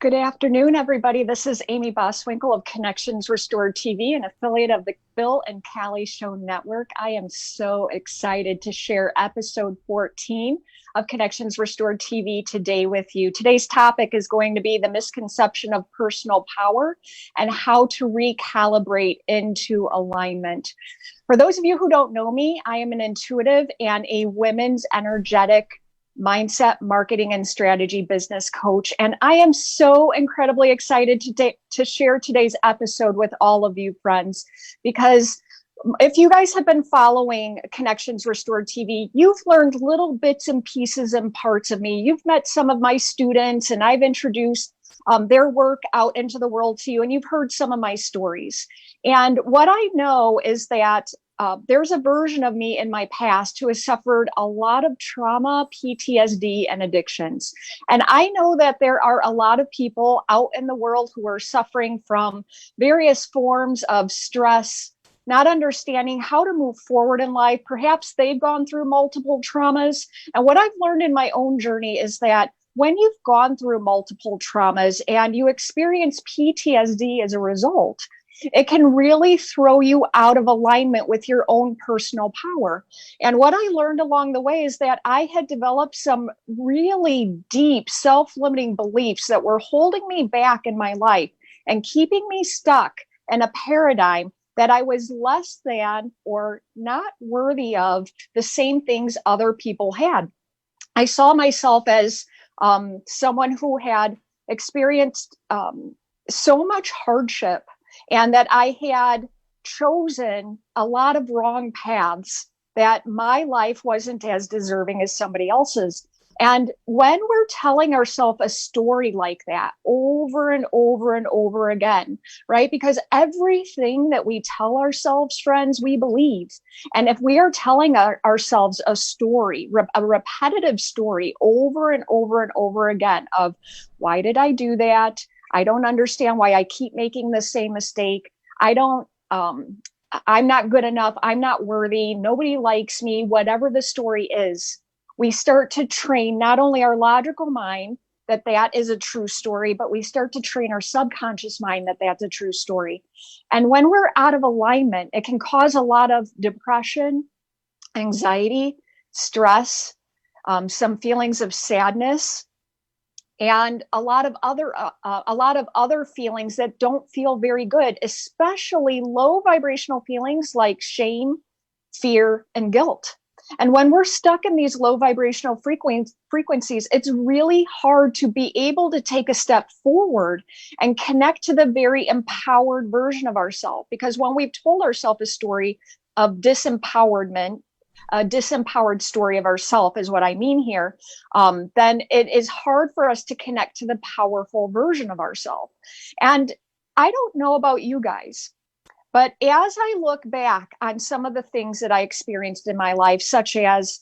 Good afternoon, everybody. This is Amy Boswinkle of Connections Restored TV, an affiliate of the Bill and Callie Show Network. I am so excited to share episode 14 of Connections Restored TV today with you. Today's topic is going to be the misconception of personal power and how to recalibrate into alignment. For those of you who don't know me, I am an intuitive and a women's energetic mindset, marketing, and strategy business coach. And I am so incredibly excited to share today's episode with all of you friends, because if you guys have been following Connections Restored TV, you've learned little bits and pieces and parts of me. You've met some of my students and I've introduced their work out into the world to you, and you've heard some of my stories. And what I know is that there's a version of me in my past who has suffered a lot of trauma, PTSD, and addictions. And I know that there are a lot of people out in the world who are suffering from various forms of stress, not understanding how to move forward in life. Perhaps they've gone through multiple traumas. And what I've learned in my own journey is that when you've gone through multiple traumas and you experience PTSD as a result, it can really throw you out of alignment with your own personal power. And what I learned along the way is that I had developed some really deep self-limiting beliefs that were holding me back in my life and keeping me stuck in a paradigm that I was less than or not worthy of the same things other people had. I saw myself as someone who had experienced so much hardship, and that I had chosen a lot of wrong paths, that my life wasn't as deserving as somebody else's. And when we're telling ourselves a story like that over and over and over again, right? Because everything that we tell ourselves, friends, we believe. And if we are telling ourselves a story, a repetitive story over and over and over again of, why did I do that? I don't understand why I keep making the same mistake. I'm not good enough. I'm not worthy. Nobody likes me. Whatever the story is, we start to train not only our logical mind that that is a true story, but we start to train our subconscious mind that that's a true story. And when we're out of alignment, it can cause a lot of depression, anxiety, stress, some feelings of sadness, and a lot of other feelings that don't feel very good, especially low vibrational feelings like shame, fear, and guilt. And when we're stuck in these low vibrational frequencies, it's really hard to be able to take a step forward and connect to the very empowered version of ourselves. Because when we've told ourselves a story of disempowerment, a disempowered story of ourself is what I mean here, then it is hard for us to connect to the powerful version of ourselves. And I don't know about you guys, but as I look back on some of the things that I experienced in my life, such as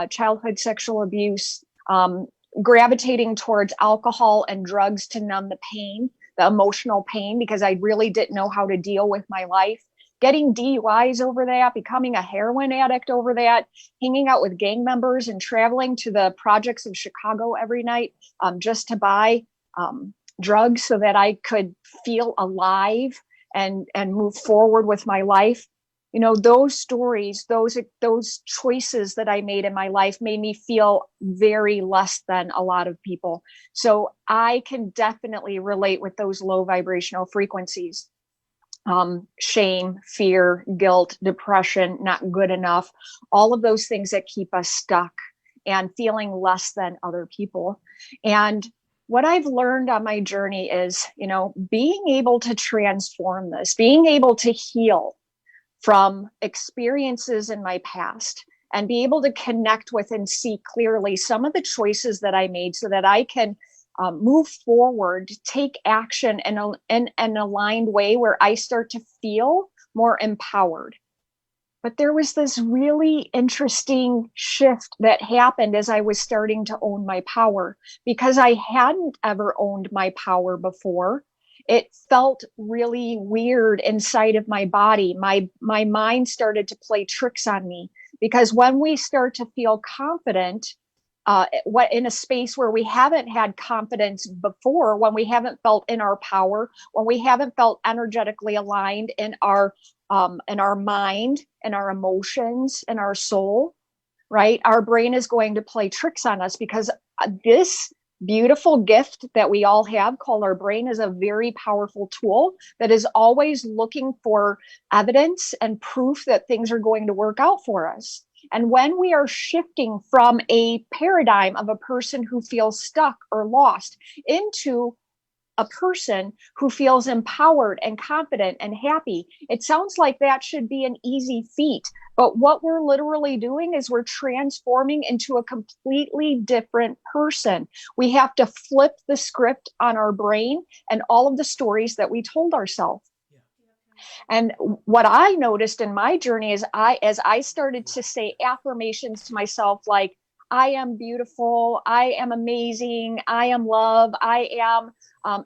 childhood sexual abuse, gravitating towards alcohol and drugs to numb the pain, the emotional pain, because I really didn't know how to deal with my life, getting DUIs over that, becoming a heroin addict over that, hanging out with gang members and traveling to the projects of Chicago every night just to buy drugs so that I could feel alive and move forward with my life. You know, those stories, those choices that I made in my life made me feel very less than a lot of people. So I can definitely relate with those low vibrational frequencies. Shame, fear, guilt, depression, not good enough, all of those things that keep us stuck and feeling less than other people. And what I've learned on my journey is, being able to transform this, being able to heal from experiences in my past and be able to connect with and see clearly some of the choices that I made so that I can move forward, take action in an aligned way where I start to feel more empowered. But there was this really interesting shift that happened as I was starting to own my power, because I hadn't ever owned my power before. It felt really weird inside of my body. My mind started to play tricks on me, because when we start to feel confident, what in a space where we haven't had confidence before, when we haven't felt in our power, when we haven't felt energetically aligned in our mind, in our emotions, in our soul, right? Our brain is going to play tricks on us because this beautiful gift that we all have called our brain is a very powerful tool that is always looking for evidence and proof that things are going to work out for us. And when we are shifting from a paradigm of a person who feels stuck or lost into a person who feels empowered and confident and happy, it sounds like that should be an easy feat. But what we're literally doing is we're transforming into a completely different person. We have to flip the script on our brain and all of the stories that we told ourselves. And what I noticed in my journey is as I started to say affirmations to myself, like, I am beautiful, I am amazing, I am love, I am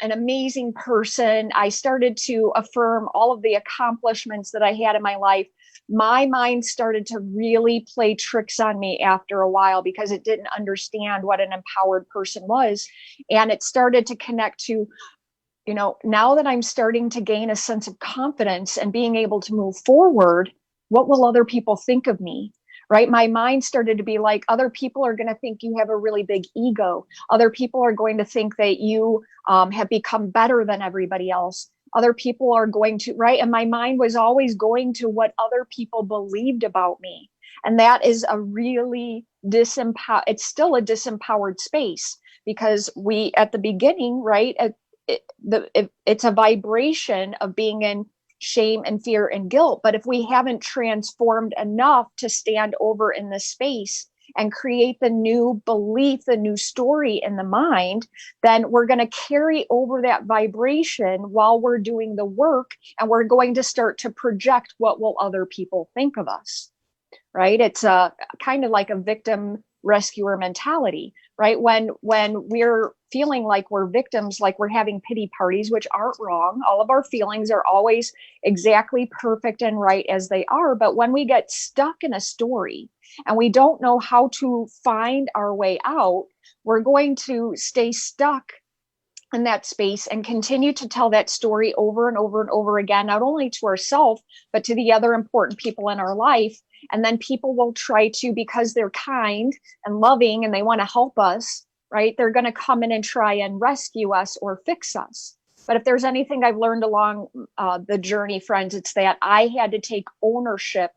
an amazing person. I started to affirm all of the accomplishments that I had in my life. My mind started to really play tricks on me after a while because it didn't understand what an empowered person was. And it started to connect to, now that I'm starting to gain a sense of confidence and being able to move forward, what will other people think of me? Right? My mind started to be like, other people are going to think you have a really big ego. Other people are going to think that you have become better than everybody else. Other people are going to, right? And my mind was always going to what other people believed about me. And that is a really it's still a disempowered space because we, at the beginning, right? It's a vibration of being in shame and fear and guilt. But if we haven't transformed enough to stand over in this space and create the new belief, the new story in the mind, then we're going to carry over that vibration while we're doing the work, and we're going to start to project what will other people think of us, right? It's a kind of like a victim rescuer mentality, right? When we're feeling like we're victims, like we're having pity parties, which aren't wrong. All of our feelings are always exactly perfect and right as they are. But when we get stuck in a story and we don't know how to find our way out, we're going to stay stuck in that space and continue to tell that story over and over and over again, not only to ourselves, but to the other important people in our life. And then people will try to, because they're kind and loving and they want to help us, right? They're going to come in and try and rescue us or fix us. But if there's anything I've learned along the journey, friends, it's that I had to take ownership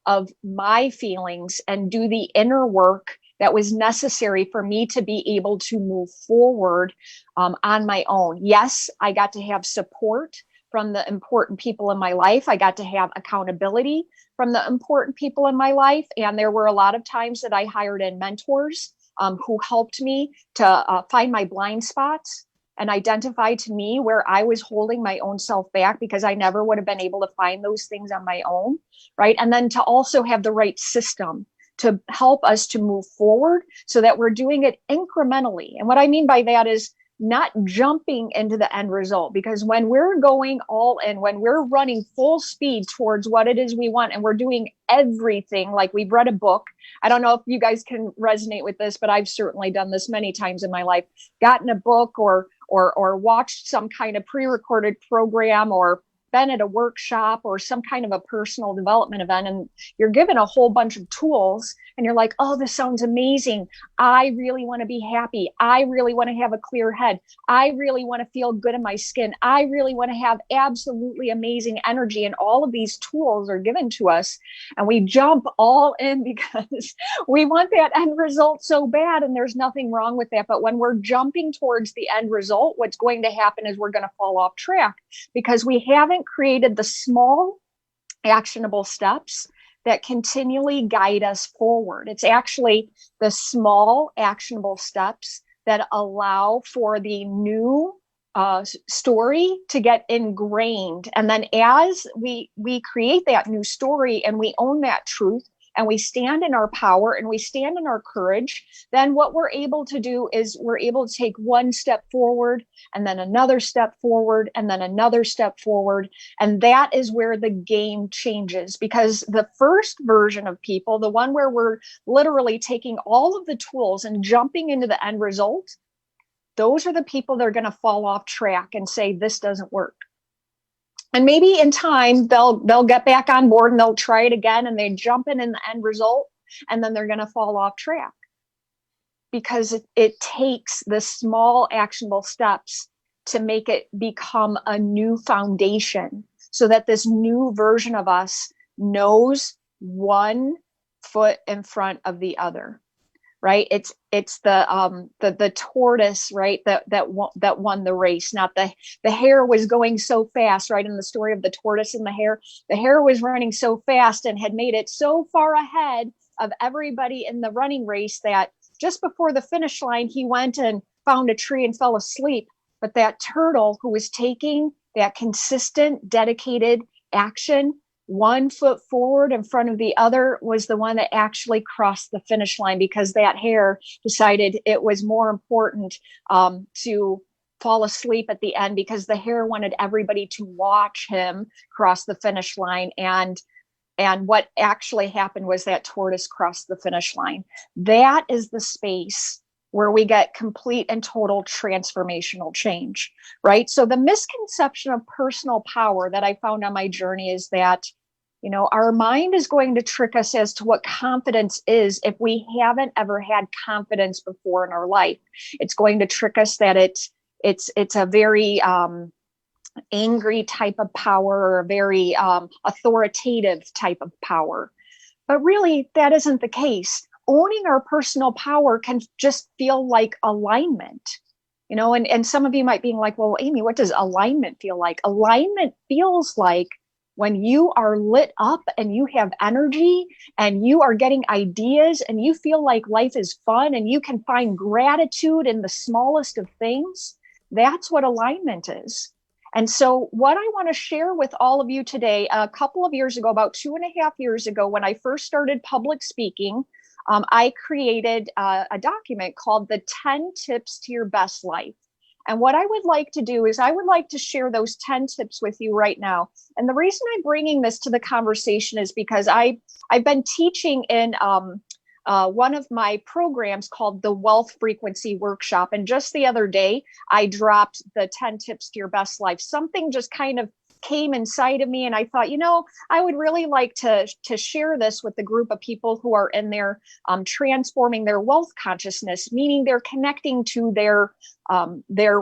of my feelings and do the inner work that was necessary for me to be able to move forward on my own. Yes, I got to have support from the important people in my life. I got to have accountability from the important people in my life. And there were a lot of times that I hired in mentors who helped me to find my blind spots and identify to me where I was holding my own self back, because I never would have been able to find those things on my own, right? And then to also have the right system to help us to move forward so that we're doing it incrementally. And what I mean by that is not jumping into the end result, because when we're going all in, when we're running full speed towards what it is we want, and we're doing everything, like we've read a book. I don't know if you guys can resonate with this, but I've certainly done this many times in my life, gotten a book or watched some kind of pre-recorded program or been at a workshop or some kind of a personal development event, and you're given a whole bunch of tools and you're like, oh, this sounds amazing. I really want to be happy. I really want to have a clear head. I really want to feel good in my skin. I really want to have absolutely amazing energy. And all of these tools are given to us, and we jump all in because we want that end result so bad. And there's nothing wrong with that. But when we're jumping towards the end result, what's going to happen is we're going to fall off track because we haven't created the small actionable steps that continually guide us forward. It's actually the small actionable steps that allow for the new story to get ingrained. And then as we create that new story and we own that truth, and we stand in our power and we stand in our courage, then what we're able to do is we're able to take one step forward and then another step forward and then another step forward. And that is where the game changes, because the first version of people, the one where we're literally taking all of the tools and jumping into the end result, those are the people that are going to fall off track and say, this doesn't work. And maybe in time, they'll get back on board and they'll try it again and they jump in the end result, and then they're going to fall off track, because it takes the small actionable steps to make it become a new foundation, so that this new version of us knows one foot in front of the other. Right? It's the tortoise, right? That won the race. Not the hare was going so fast, right? In the story of the tortoise and the hare was running so fast and had made it so far ahead of everybody in the running race that just before the finish line, he went and found a tree and fell asleep. But that turtle, who was taking that consistent, dedicated action, one foot forward in front of the other, was the one that actually crossed the finish line, because that hare decided it was more important to fall asleep at the end, because the hare wanted everybody to watch him cross the finish line. And what actually happened was that tortoise crossed the finish line. That is the space where we get complete and total transformational change, right? So the misconception of personal power that I found on my journey is that, our mind is going to trick us as to what confidence is if we haven't ever had confidence before in our life. It's going to trick us that it's a very angry type of power, or a very authoritative type of power. But really, that isn't the case. Owning our personal power can just feel like alignment. And some of you might be like, well, Amy, what does alignment feel like? Alignment feels like when you are lit up and you have energy and you are getting ideas and you feel like life is fun and you can find gratitude in the smallest of things. That's what alignment is. And so what I want to share with all of you today, a couple of years ago, about 2.5 years ago, when I first started public speaking, I created a document called the 10 Tips to Your Best Life. And what I would like to do is I would like to share those 10 tips with you right now. And the reason I'm bringing this to the conversation is because I've been teaching in one of my programs called the Wealth Frequency Workshop. And just the other day, I dropped the 10 tips to your best life. Something just kind of came inside of me, and I thought, I would really like to share this with the group of people who are in there transforming their wealth consciousness, meaning they're connecting to their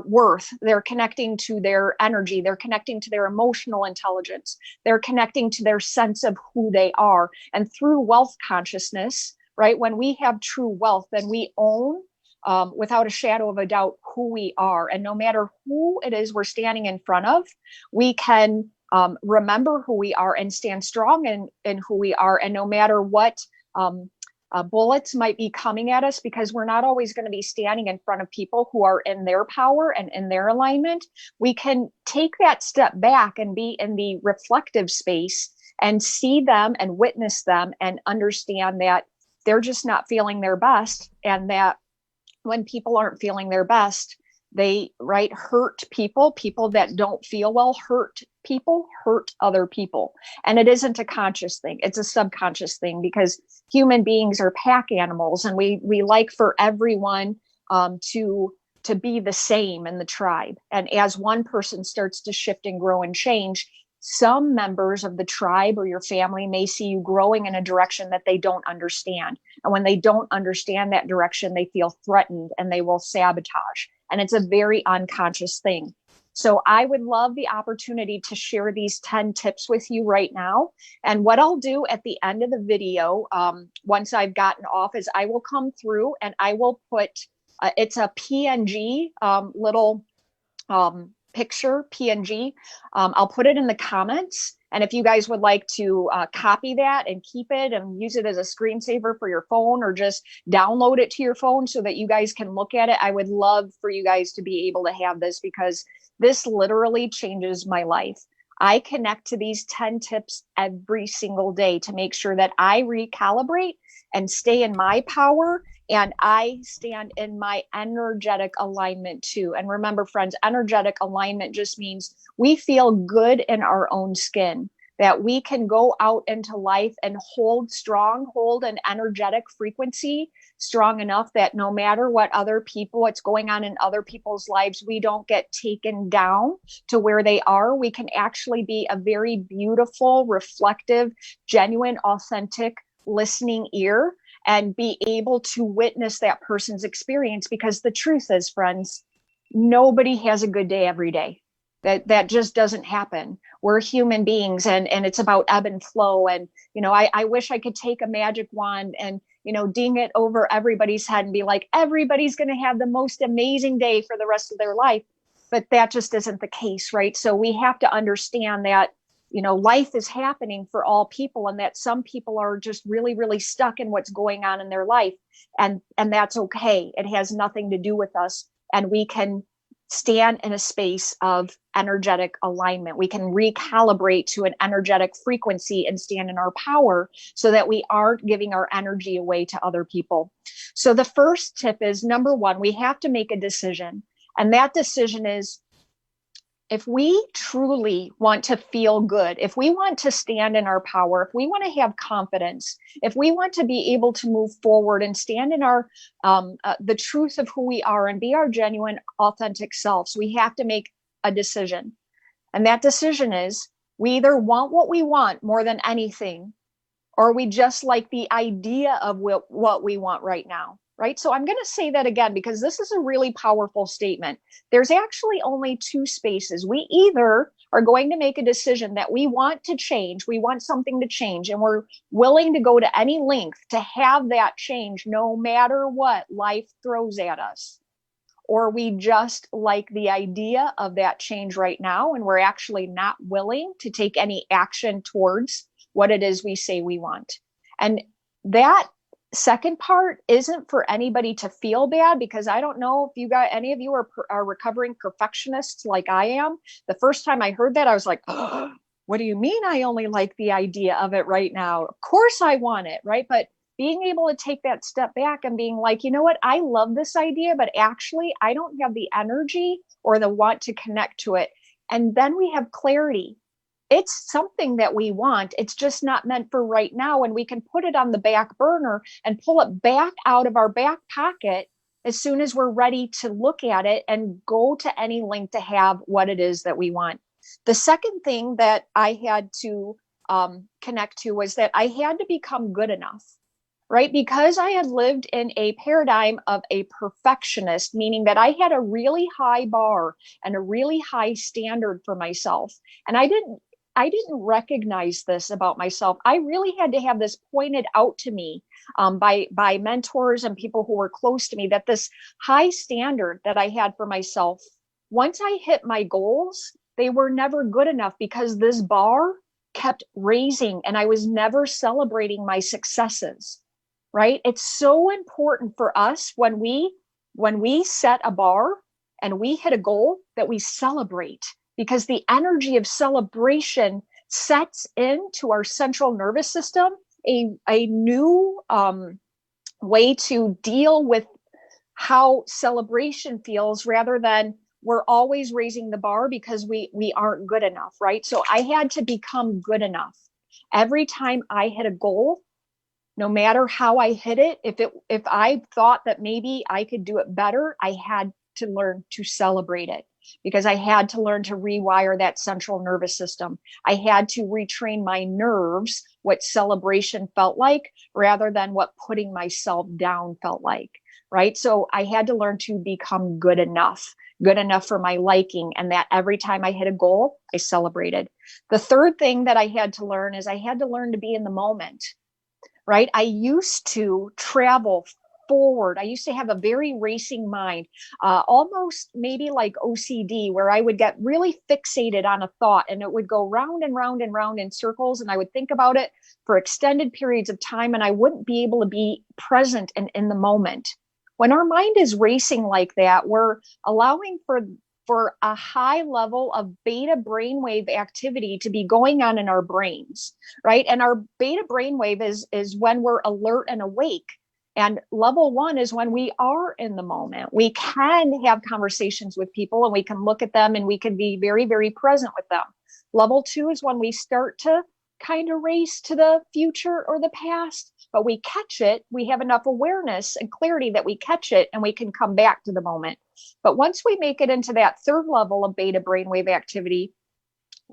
worth, they're connecting to their energy, they're connecting to their emotional intelligence, they're connecting to their sense of who they are. And through wealth consciousness, right, when we have true wealth, then we own without a shadow of a doubt who we are. And no matter who it is we're standing in front of, we can remember who we are and stand strong in who we are. And no matter what bullets might be coming at us, because we're not always going to be standing in front of people who are in their power and in their alignment, we can take that step back and be in the reflective space and see them and witness them and understand that they're just not feeling their best, and that when people aren't feeling their best, they hurt people that don't feel well, hurt other people. And it isn't a conscious thing. It's a subconscious thing, because human beings are pack animals, and we like for everyone to be the same in the tribe. And as one person starts to shift and grow and change, some members of the tribe or your family may see you growing in a direction that they don't understand. And when they don't understand that direction, they feel threatened and they will sabotage. And it's a very unconscious thing. So I would love the opportunity to share these 10 tips with you right now. And what I'll do at the end of the video, once I've gotten off, is I will come through and I will put, it's a PNG little picture, PNG. I'll put it in the comments. And if you guys would like to copy that and keep it and use it as a screensaver for your phone, or just download it to your phone so that you guys can look at it, I would love for you guys to be able to have this, because this literally changes my life. I connect to these 10 tips every single day to make sure that I recalibrate and stay in my power, and I stand in my energetic alignment too. And remember, friends, energetic alignment just means we feel good in our own skin, that we can go out into life and hold an energetic frequency strong enough that no matter what's going on in other people's lives, we don't get taken down to where they are. We can actually be a very beautiful, reflective, genuine, authentic listening ear and be able to witness that person's experience. Because the truth is, friends, nobody has a good day every day. That just doesn't happen. We're human beings, and it's about ebb and flow. And, I wish I could take a magic wand and, ding it over everybody's head and be like, everybody's going to have the most amazing day for the rest of their life. But that just isn't the case, right? So we have to understand that, life is happening for all people, and that some people are just really, really stuck in what's going on in their life. And that's okay. It has nothing to do with us. And we can stand in a space of energetic alignment. We can recalibrate to an energetic frequency and stand in our power so that we aren't giving our energy away to other people. So the first tip is, number one, we have to make a decision. And that decision is, if we truly want to feel good, if we want to stand in our power, if we want to have confidence, if we want to be able to move forward and stand in our the truth of who we are and be our genuine, authentic selves, we have to make a decision. And that decision is, we either want what we want more than anything, or we just like the idea of what we want right now. Right? So I'm going to say that again, because this is a really powerful statement. There's actually only two spaces. We either are going to make a decision that we want to change, we want something to change, and we're willing to go to any length to have that change no matter what life throws at us. Or we just like the idea of that change right now, and we're actually not willing to take any action towards what it is we say we want. And that second part isn't for anybody to feel bad, because I don't know if any of you are recovering perfectionists like I am. The first time I heard that, I was like, oh, what do you mean I only like the idea of it right now? Of course I want it, right? But being able to take that step back and being like, you know what, I love this idea, but actually I don't have the energy or the want to connect to it. And then we have clarity. It's something that we want. It's just not meant for right now. And we can put it on the back burner and pull it back out of our back pocket as soon as we're ready to look at it and go to any length to have what it is that we want. The second thing that I had to connect to was that I had to become good enough, right? Because I had lived in a paradigm of a perfectionist, meaning that I had a really high bar and a really high standard for myself. And I didn't recognize this about myself. I really had to have this pointed out to me by mentors and people who were close to me, that this high standard that I had for myself, once I hit my goals, they were never good enough, because this bar kept raising and I was never celebrating my successes, right? It's so important for us when we set a bar and we hit a goal that we celebrate, because the energy of celebration sets into our central nervous system a new way to deal with how celebration feels, rather than we're always raising the bar because we aren't good enough, right? So I had to become good enough. Every time I hit a goal, no matter how I hit it, if I thought that maybe I could do it better, I had to learn to celebrate it, because I had to learn to rewire that central nervous system. I had to retrain my nerves what celebration felt like, rather than what putting myself down felt like, right? So I had to learn to become good enough for my liking, and that every time I hit a goal, I celebrated. The third thing that I had to learn is I had to learn to be in the moment, right? I used to travel forward. I used to have a very racing mind, almost maybe like OCD, where I would get really fixated on a thought and it would go round and round and round in circles. And I would think about it for extended periods of time, and I wouldn't be able to be present and in the moment. When our mind is racing like that, we're allowing for a high level of beta brainwave activity to be going on in our brains, right? And our beta brainwave is when we're alert and awake. And level 1 is when we are in the moment. We can have conversations with people and we can look at them and we can be very, very present with them. Level 2 is when we start to kind of race to the future or the past, but we catch it. We have enough awareness and clarity that we catch it and we can come back to the moment. But once we make it into that third level of beta brainwave activity,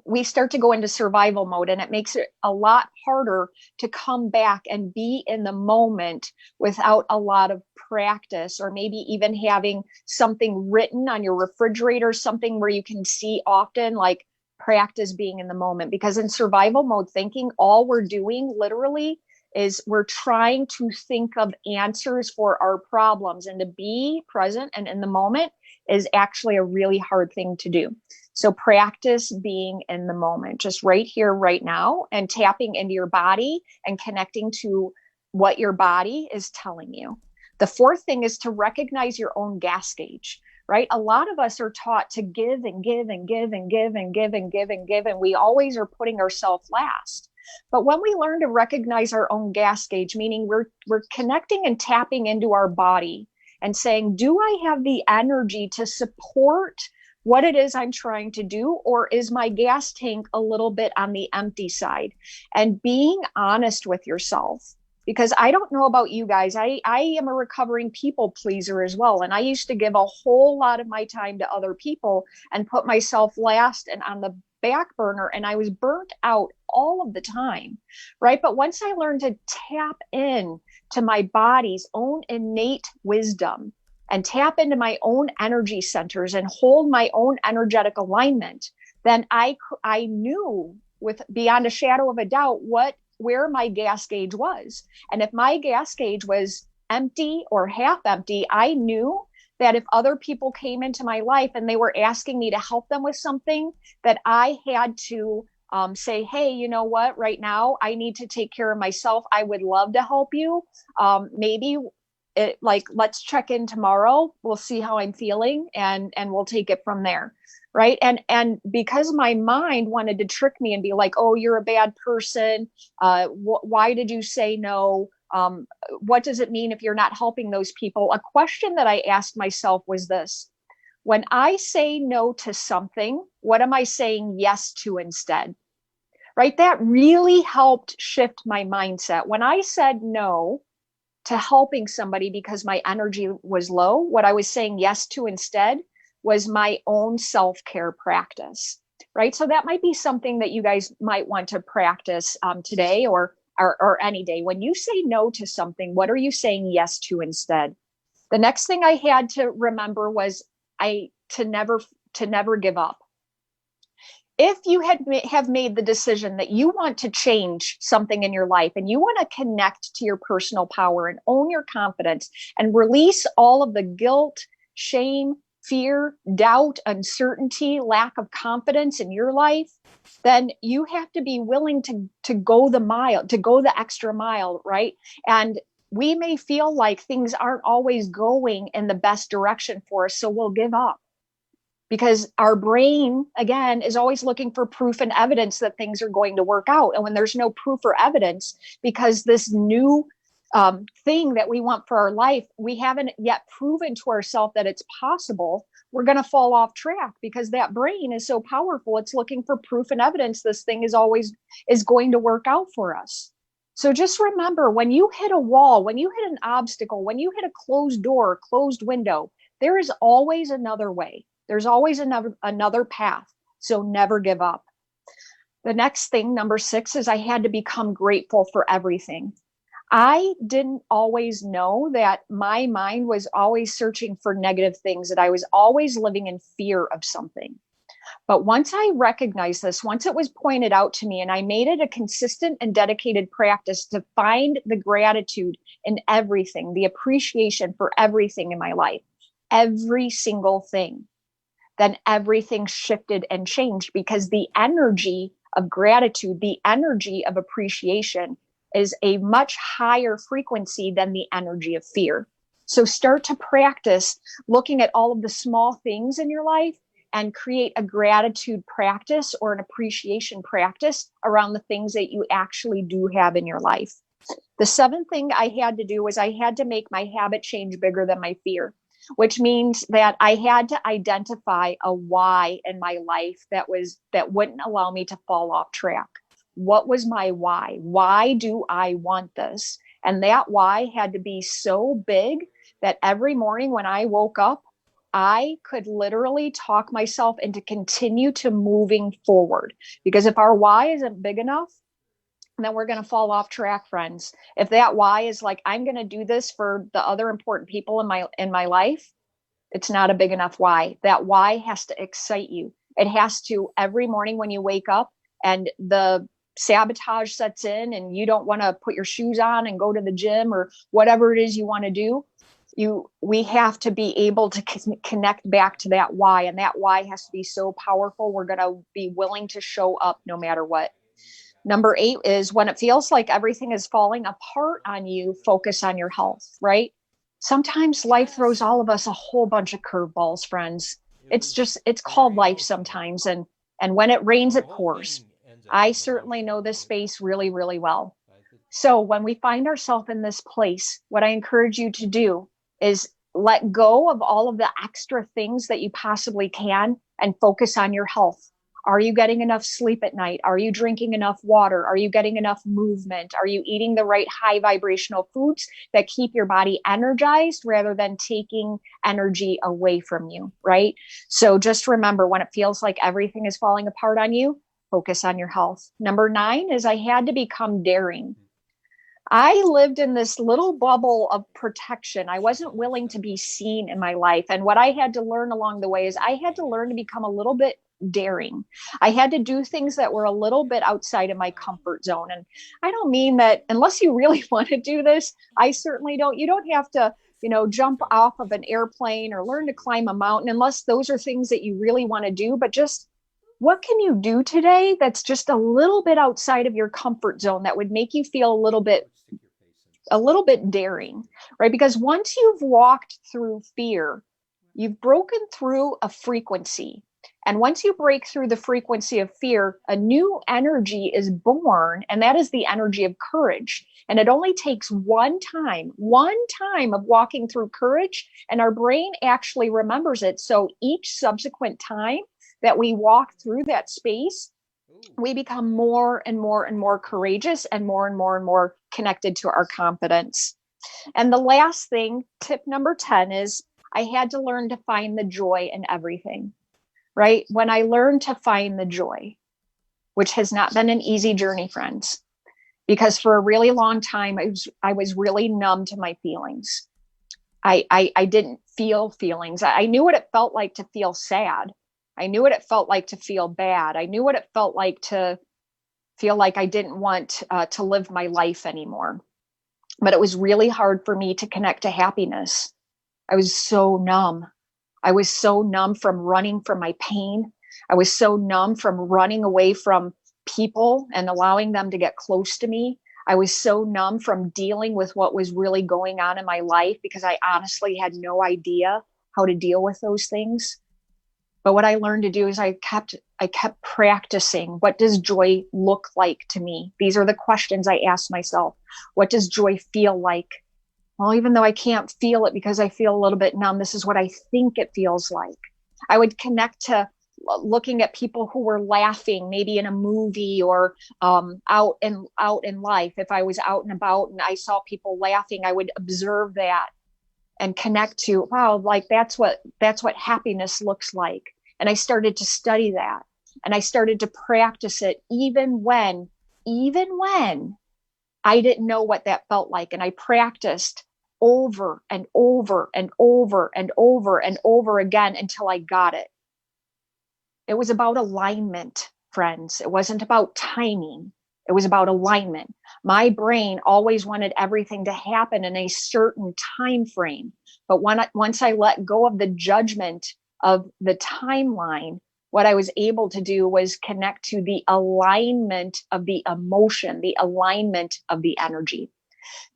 we start to go into survival mode, and it makes it a lot harder to come back and be in the moment without a lot of practice, or maybe even having something written on your refrigerator, something where you can see often, like practice being in the moment. Because in survival mode thinking, all we're doing literally is we're trying to think of answers for our problems, and to be present and in the moment is actually a really hard thing to do. So practice being in the moment, just right here, right now, and tapping into your body and connecting to what your body is telling you. The fourth thing is to recognize your own gas gauge, right? A lot of us are taught to give and give and give and give and give and give and give, and we always are putting ourselves last. But when we learn to recognize our own gas gauge, meaning we're connecting and tapping into our body and saying, do I have the energy to support what it is I'm trying to do, or is my gas tank a little bit on the empty side? And being honest with yourself, because I don't know about you guys, I am a recovering people pleaser as well. And I used to give a whole lot of my time to other people and put myself last and on the back burner, and I was burnt out all of the time, right? But once I learned to tap in to my body's own innate wisdom and tap into my own energy centers and hold my own energetic alignment, then I knew with beyond a shadow of a doubt where my gas gauge was. And if my gas gauge was empty or half empty, I knew that if other people came into my life and they were asking me to help them with something, that I had to say, hey, you know what, right now I need to take care of myself. I would love to help you. Maybe let's check in tomorrow. We'll see how I'm feeling, and we'll take it from there. Right. And because my mind wanted to trick me and be like, oh, you're a bad person. Why did you say no? What does it mean if you're not helping those people? A question that I asked myself was this: when I say no to something, what am I saying yes to instead? Right. That really helped shift my mindset. When I said no to helping somebody because my energy was low, what I was saying yes to instead was my own self-care practice, right? So that might be something that you guys might want to practice today or any day. When you say no to something, what are you saying yes to instead? The next thing I had to remember was to never give up. If you have made the decision that you want to change something in your life and you want to connect to your personal power and own your confidence and release all of the guilt, shame, fear, doubt, uncertainty, lack of confidence in your life, then you have to be willing to go the mile, to go the extra mile, right? And we may feel like things aren't always going in the best direction for us, so we'll give up. Because our brain, again, is always looking for proof and evidence that things are going to work out. And when there's no proof or evidence, because this new thing that we want for our life, we haven't yet proven to ourselves that it's possible, we're going to fall off track, because that brain is so powerful. It's looking for proof and evidence this thing is going to work out for us. So just remember, when you hit a wall, when you hit an obstacle, when you hit a closed door, closed window, there is always another way. There's always another path. So never give up. The next thing, number 6, is I had to become grateful for everything. I didn't always know that my mind was always searching for negative things, that I was always living in fear of something. But once I recognized this, once it was pointed out to me, and I made it a consistent and dedicated practice to find the gratitude in everything, the appreciation for everything in my life, every single thing, then everything shifted and changed, because the energy of gratitude, the energy of appreciation, is a much higher frequency than the energy of fear. So start to practice looking at all of the small things in your life and create a gratitude practice or an appreciation practice around the things that you actually do have in your life. The seventh thing I had to do was I had to make my habit change bigger than my fear, which means that I had to identify a why in my life that wouldn't allow me to fall off track. What was my why? Why do I want this? And that why had to be so big that every morning when I woke up, I could literally talk myself into continue to moving forward. Because if our why isn't big enough, then we're going to fall off track, friends. If that why is like, I'm going to do this for the other important people in my life, it's not a big enough why. That why has to excite you. It has to, every morning when you wake up and the sabotage sets in and you don't want to put your shoes on and go to the gym or whatever it is you want to do, we have to be able to connect back to that why. And that why has to be so powerful. We're going to be willing to show up no matter what. Number 8 is when it feels like everything is falling apart on you, focus on your health, right? Sometimes life throws all of us a whole bunch of curveballs, friends. It's called life sometimes. And when it rains, it pours. I certainly know this space really, really well. So when we find ourselves in this place, what I encourage you to do is let go of all of the extra things that you possibly can and focus on your health. Are you getting enough sleep at night? Are you drinking enough water? Are you getting enough movement? Are you eating the right high vibrational foods that keep your body energized rather than taking energy away from you, right? So just remember, when it feels like everything is falling apart on you, focus on your health. Number 9 is I had to become daring. I lived in this little bubble of protection. I wasn't willing to be seen in my life. And what I had to learn along the way is I had to learn to become a little bit daring. I had to do things that were a little bit outside of my comfort zone. And I don't mean that unless you really want to do this, I certainly don't. You don't have to, jump off of an airplane or learn to climb a mountain unless those are things that you really want to do. But just what can you do today that's just a little bit outside of your comfort zone that would make you feel a little bit daring, right? Because once you've walked through fear, you've broken through a frequency. And once you break through the frequency of fear, a new energy is born, and that is the energy of courage. And it only takes one time of walking through courage, and our brain actually remembers it. So each subsequent time that we walk through that space, we become more and more and more courageous and more connected to our confidence. And the last thing, tip number 10, is I had to learn to find the joy in everything, right? When I learned to find the joy, which has not been an easy journey, friends, because for a really long time, I was really numb to my feelings. I didn't feel feelings. I knew what it felt like to feel sad. I knew what it felt like to feel bad. I knew what it felt like to feel like I didn't want to live my life anymore. But it was really hard for me to connect to happiness. I was so numb. I was so numb from running from my pain. I was so numb from running away from people and allowing them to get close to me. I was so numb from dealing with what was really going on in my life because I honestly had no idea how to deal with those things. But what I learned to do is I kept practicing. What does joy look like to me? These are the questions I asked myself. What does joy feel like? Well, even though I can't feel it because I feel a little bit numb, this is what I think it feels like. I would connect to looking at people who were laughing, maybe in a movie or out in life. If I was out and about and I saw people laughing, I would observe that and connect to, wow, like that's what happiness looks like. And I started to study that, and I started to practice it even when I didn't know what that felt like. And I practiced over and over and over and over and over again until I got it. It was about alignment, friends. It wasn't about timing. It was about alignment. My brain always wanted everything to happen in a certain time frame. But once I let go of the judgment of the timeline, what I was able to do was connect to the alignment of the emotion, the alignment of the energy.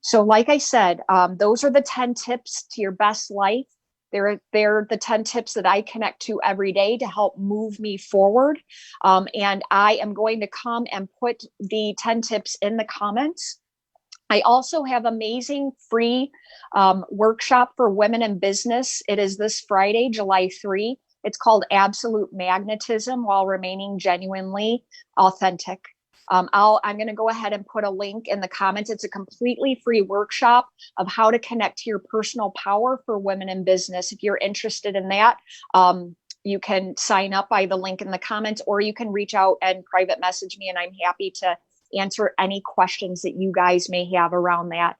So like I said, those are the 10 tips to your best life. They're the 10 tips that I connect to every day to help move me forward. And I am going to come and put the 10 tips in the comments. I also have amazing free workshop for women in business. It is this Friday, July 3. It's called Absolute Magnetism While Remaining Genuinely Authentic. I'm going to go ahead and put a link in the comments. It's a completely free workshop of how to connect to your personal power for women in business. If you're interested in that, you can sign up by the link in the comments, or you can reach out and private message me, and I'm happy to answer any questions that you guys may have around that.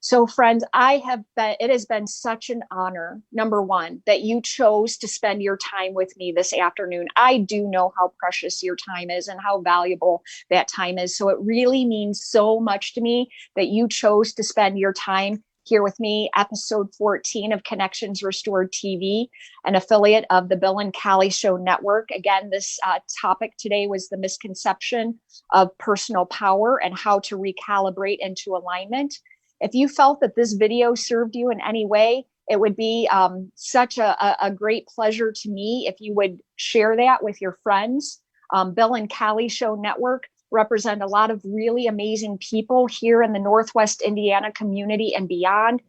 So friends, it has been such an honor, number one, that you chose to spend your time with me this afternoon. I do know how precious your time is and how valuable that time is. So it really means so much to me that you chose to spend your time here with me. Episode 14 of Connections Restored TV, an affiliate of the Bill and Callie Show Network. Again, this topic today was the misconception of personal power and how to recalibrate into alignment. If you felt that this video served you in any way, it would be such a great pleasure to me if you would share that with your friends. Bill and Callie Show Network represent a lot of really amazing people here in the Northwest Indiana community and beyond.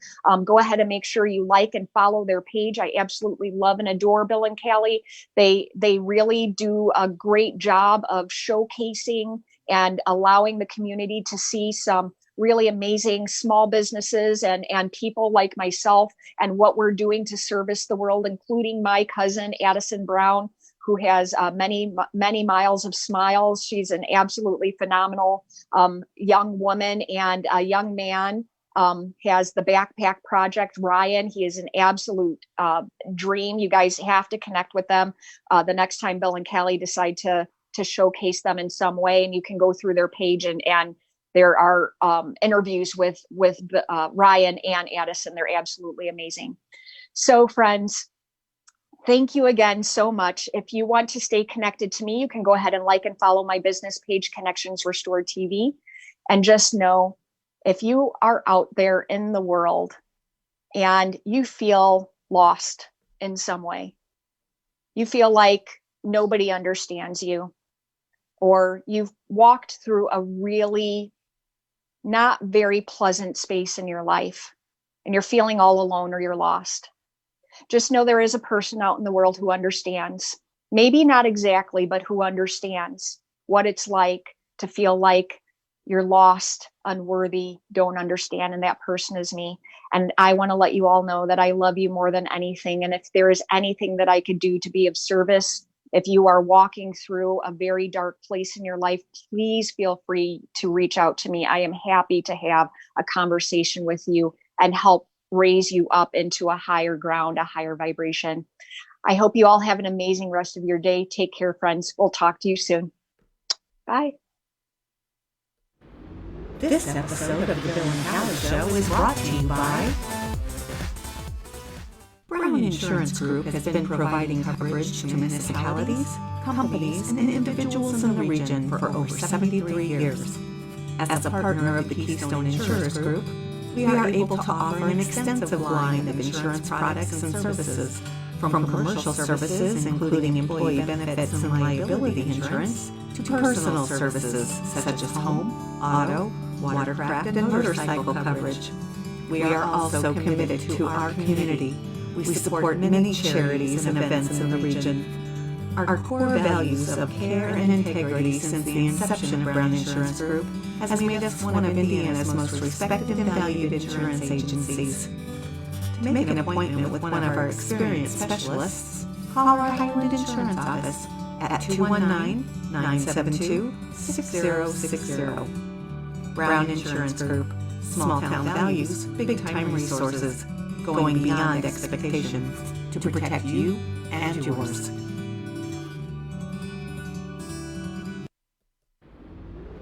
Go ahead and make sure you like and follow their page. I absolutely love and adore Bill and Callie. They really do a great job of showcasing and allowing the community to see some really amazing small businesses and people like myself and what we're doing to service the world, including my cousin, Addison Brown, who has many miles of smiles. She's an absolutely phenomenal young woman, and a young man has the Backpack Project. Ryan, he is an absolute dream. You guys have to connect with them the next time Bill and Callie decide to showcase them in some way, and you can go through their page and there are interviews with Ryan and Addison. They're absolutely amazing. So friends, thank you again so much. If you want to stay connected to me, you can go ahead and like and follow my business page, Connections Restored TV. And just know, if you are out there in the world and you feel lost in some way, you feel like nobody understands you, or you've walked through a really not very pleasant space in your life and you're feeling all alone or you're lost, just know there is a person out in the world who understands. Maybe not exactly, but who understands what it's like to feel like you're lost, unworthy, don't understand. And that person is me. And I want to let you all know that I love you more than anything. And if there is anything that I could do to be of service, if you are walking through a very dark place in your life, please feel free to reach out to me. I am happy to have a conversation with you and help raise you up into a higher ground, a higher vibration. I hope you all have an amazing rest of your day. Take care, friends. We'll talk to you soon. Bye. This episode of the Bill and Callie Show is brought to you by Brown Insurance Group has been providing coverage to municipalities, companies, and individuals in the region for over 73 years. As a partner of the Keystone Insurance Group, we are able to offer an extensive line of insurance products and services, from commercial services including employee benefits and liability insurance, to personal services such as home, auto, watercraft, and motorcycle coverage. We are also committed to our community. We support many charities and events in the region. Our core values of care and integrity since the inception of Brown Insurance Group has made us one of Indiana's most respected and valued insurance agencies. To make an appointment with one of our experienced specialists, call our Highland Insurance Office at 219-972-6060. Brown Insurance Group. Small town values, big time resources, going beyond expectations to protect you and yours.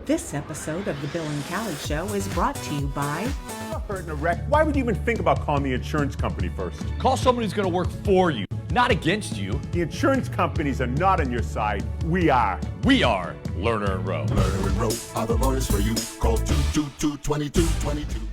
This episode of the Bill and Callie Show is brought to you by Hurt in a wreck. Why would you even think about calling the insurance company first? Call someone who's going to work for you, not against you. The insurance companies are not on your side. We are. We are Lerner and Rowe. Lerner and Rowe are the lawyers for you. Call 222-2222.